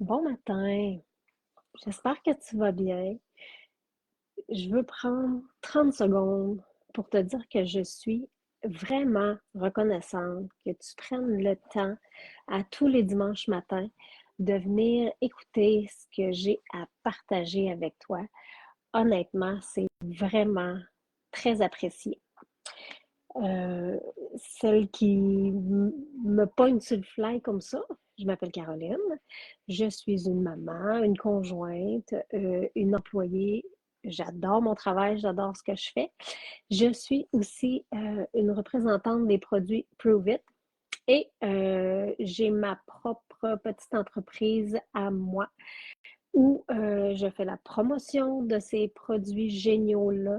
Bon matin, j'espère que tu vas bien. Je veux prendre 30 secondes pour te dire que je suis vraiment reconnaissante que tu prennes le temps à tous les dimanches matins de venir écouter ce que j'ai à partager avec toi. Honnêtement, c'est vraiment très apprécié. Euh, Celle qui me pogne sur le fly comme ça, je m'appelle Caroline. Je suis une maman, une conjointe, une employée. J'adore mon travail, j'adore ce que je fais. Je suis aussi une représentante des produits Prove It et j'ai ma propre petite entreprise à moi où je fais la promotion de ces produits géniaux-là,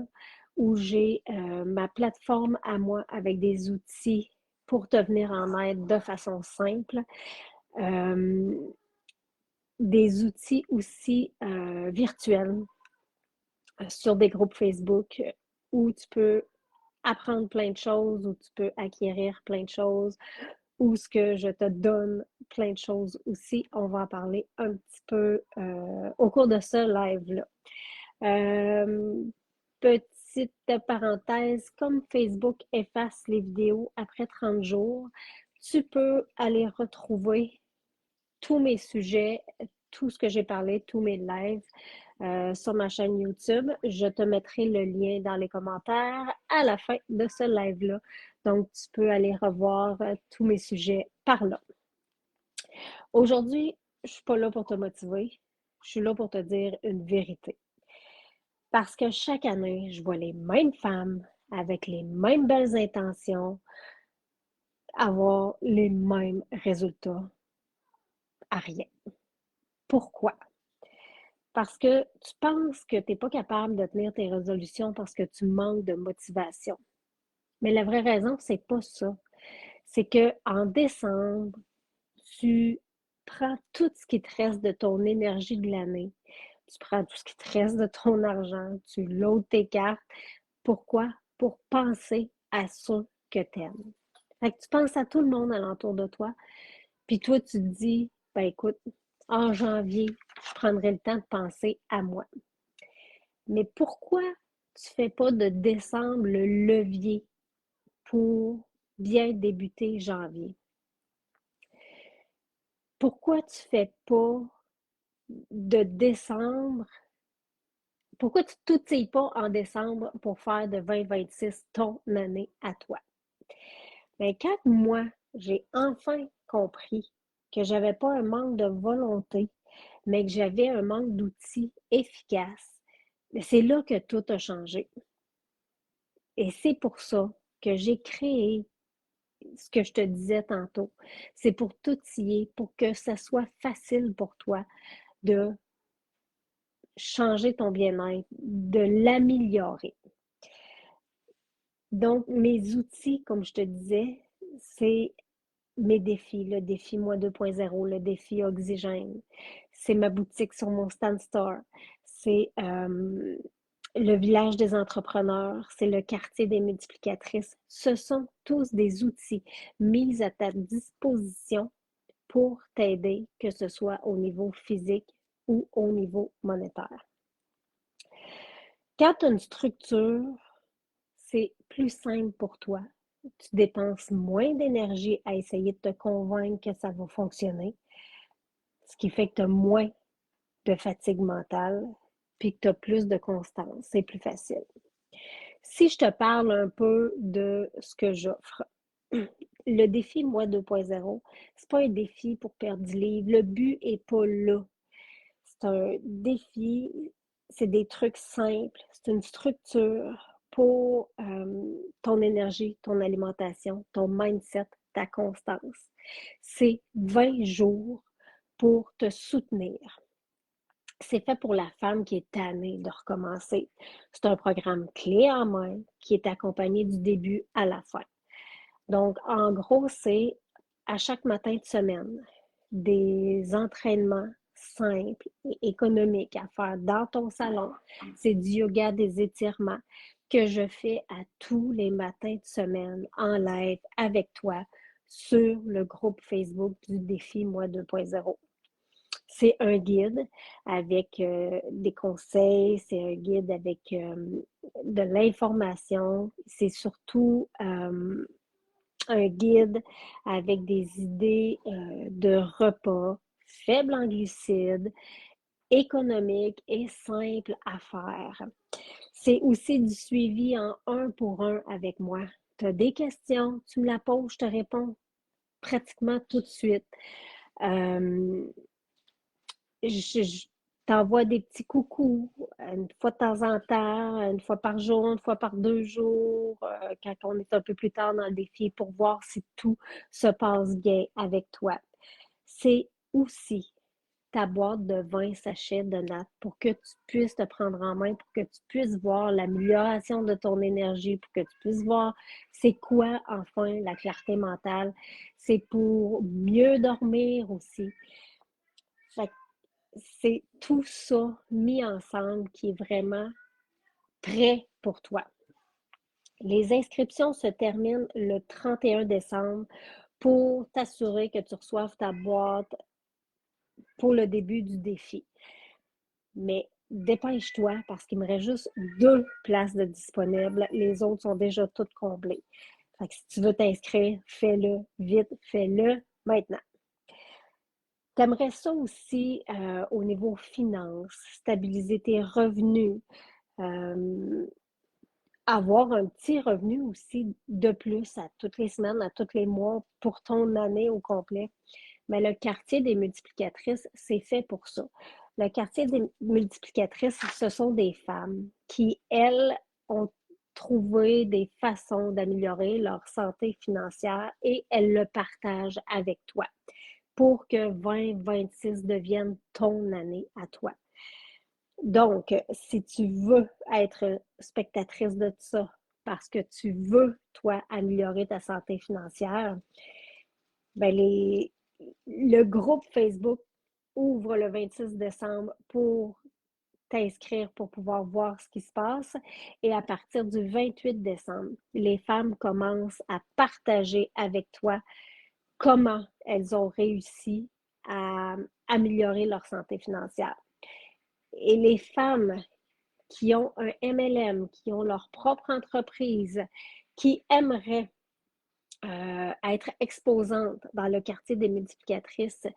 où j'ai ma plateforme à moi avec des outils pour te venir en aide de façon simple. Euh, des outils aussi virtuels sur des groupes Facebook où tu peux apprendre plein de choses, où tu peux acquérir plein de choses, où ce que je te donne plein de choses aussi. On va en parler un petit peu au cours de ce live-là. Euh, Petite parenthèse, comme Facebook efface les vidéos après 30 jours, tu peux aller retrouver tous mes sujets, tout ce que j'ai parlé, tous mes lives sur ma chaîne YouTube. Je te mettrai le lien dans les commentaires à la fin de ce live-là. Donc, tu peux aller revoir tous mes sujets par là. Aujourd'hui, je ne suis pas là pour te motiver. Je suis là pour te dire une vérité. Parce que chaque année, je vois les mêmes femmes avec les mêmes belles intentions avoir les mêmes résultats à rien. Pourquoi? Parce que tu penses que tu n'es pas capable de tenir tes résolutions parce que tu manques de motivation. Mais la vraie raison, c'est pas ça. C'est que en décembre, tu prends tout ce qui te reste de ton énergie de l'année. Tu prends tout ce qui te reste de ton argent, tu loads tes cartes. Pourquoi? Pour penser à ceux que tu aimes. Fait que tu penses à tout le monde alentour de toi, puis toi, tu te dis, ben écoute, en janvier, je prendrai le temps de penser à moi. Mais pourquoi tu ne fais pas de décembre le levier pour bien débuter janvier? Pourquoi tu ne fais pas de décembre? Pourquoi tu ne t'outilles pas en décembre pour faire de 2026 ton année à toi? Mais quand moi, j'ai enfin compris que j'avais pas un manque de volonté, mais que j'avais un manque d'outils efficaces, c'est là que tout a changé. Et c'est pour ça que j'ai créé ce que je te disais tantôt. C'est pour t'outiller, pour que ça soit facile pour toi de changer ton bien-être, de l'améliorer. Donc, mes outils, comme je te disais, c'est mes défis, le défi Moi 2.0, le défi Oxygène. C'est ma boutique sur mon Stand Store. C'est le village des entrepreneurs, c'est le quartier des multiplicatrices. Ce sont tous des outils mis à ta disposition pour t'aider, que ce soit au niveau physique ou au niveau monétaire. Quand tu as une structure, c'est plus simple pour toi. Tu dépenses moins d'énergie à essayer de te convaincre que ça va fonctionner, ce qui fait que tu as moins de fatigue mentale, puis que tu as plus de constance. C'est plus facile. Si je te parle un peu de ce que j'offre, le défi Moi 2.0, c'est pas un défi pour perdre du livre. Le but est pas là. C'est un défi, c'est des trucs simples, c'est une structure pour ton énergie, ton alimentation, ton mindset, ta constance. C'est 20 jours pour te soutenir. C'est fait pour la femme qui est tannée de recommencer. C'est un programme clé en main qui est accompagné du début à la fin. Donc, en gros, c'est à chaque matin de semaine, des entraînements simples et économiques à faire dans ton salon. C'est du yoga, des étirements que je fais à tous les matins de semaine en live avec toi sur le groupe Facebook du défi Moi 2.0. C'est un guide avec des conseils, c'est un guide avec de l'information, c'est surtout un guide avec des idées de repas faibles en glucides, économiques et simples à faire. C'est aussi du suivi en un pour un avec moi. Tu as des questions, tu me la poses, je te réponds pratiquement tout de suite. Euh, je t'envoie des petits coucous une fois de temps en temps, une fois par jour, une fois par 2 jours, quand on est un peu plus tard dans le défi pour voir si tout se passe bien avec toi. C'est aussi ta boîte de 20 sachets de nattes pour que tu puisses te prendre en main, pour que tu puisses voir l'amélioration de ton énergie, pour que tu puisses voir c'est quoi enfin la clarté mentale. C'est pour mieux dormir aussi. Fait que c'est tout ça mis ensemble qui est vraiment prêt pour toi. Les inscriptions se terminent le 31 décembre pour t'assurer que tu reçoives ta boîte pour le début du défi. Mais dépêche-toi parce qu'il me reste juste 2 places de disponibles. Les autres sont déjà toutes comblées. Fait que si tu veux t'inscrire, fais-le vite, fais-le maintenant. Tu aimerais ça aussi au niveau finances, stabiliser tes revenus, euh, avoir un petit revenu aussi de plus à toutes les semaines, à tous les mois pour ton année au complet. Mais le quartier des multiplicatrices, c'est fait pour ça. Le quartier des multiplicatrices, ce sont des femmes qui, elles, ont trouvé des façons d'améliorer leur santé financière et elles le partagent avec toi pour que 2026 devienne ton année à toi. Donc, si tu veux être spectatrice de ça parce que tu veux, toi, améliorer ta santé financière, ben le groupe Facebook ouvre le 26 décembre pour t'inscrire pour pouvoir voir ce qui se passe. Et à partir du 28 décembre, les femmes commencent à partager avec toi comment elles ont réussi à améliorer leur santé financière. Et les femmes qui ont un MLM, qui ont leur propre entreprise, qui aimeraient être exposante dans le quartier des multiplicatrices,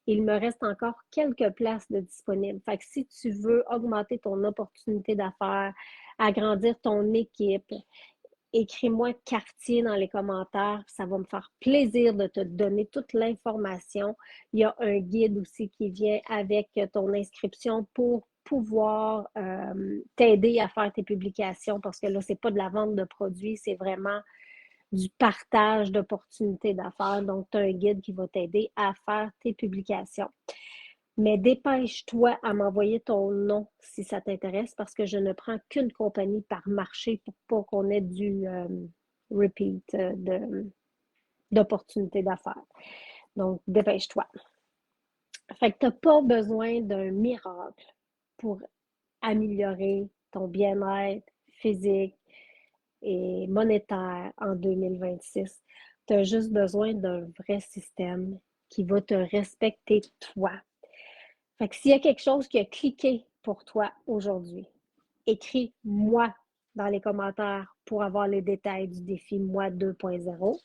il me reste encore quelques places de disponibles. Fait que si tu veux augmenter ton opportunité d'affaires, agrandir ton équipe, écris-moi quartier dans les commentaires. Ça va me faire plaisir de te donner toute l'information. Il y a un guide aussi qui vient avec ton inscription pour pouvoir t'aider à faire tes publications parce que là, c'est pas de la vente de produits, c'est vraiment du partage d'opportunités d'affaires. Donc, tu as un guide qui va t'aider à faire tes publications. Mais dépêche-toi à m'envoyer ton nom si ça t'intéresse parce que je ne prends qu'une compagnie par marché pour pas qu'on ait du repeat d'opportunités d'affaires. Donc, dépêche-toi. Fait que tu n'as pas besoin d'un miracle pour améliorer ton bien-être physique et monétaire en 2026. Tu as juste besoin d'un vrai système qui va te respecter toi. Fait que s'il y a quelque chose qui a cliqué pour toi aujourd'hui, écris-moi dans les commentaires pour avoir les détails du défi Moi 2.0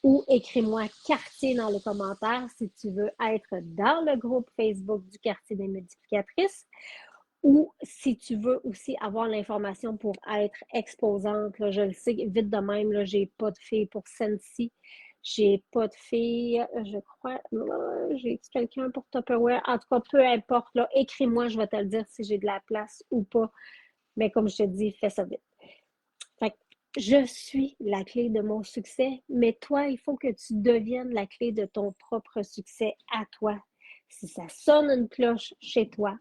ou écris-moi quartier dans les commentaires si tu veux être dans le groupe Facebook du quartier des multiplicatrices ou si tu veux aussi avoir l'information pour être exposante. Là, je le sais, vite de même, là, j'ai pas de fille pour Sensi. J'ai pas de fille, je crois. J'ai quelqu'un pour Tupperware. En tout cas, peu importe. Là, écris-moi, je vais te le dire si j'ai de la place ou pas. Mais comme je te dis, fais ça vite. Fait que je suis la clé de mon succès, mais toi, il faut que tu deviennes la clé de ton propre succès à toi. Si ça sonne une cloche chez toi,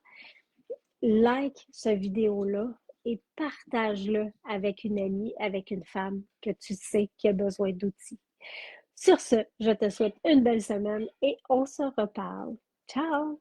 like ce vidéo-là et partage-le avec une amie, avec une femme que tu sais qui a besoin d'outils. Sur ce, je te souhaite une belle semaine et on se reparle. Ciao!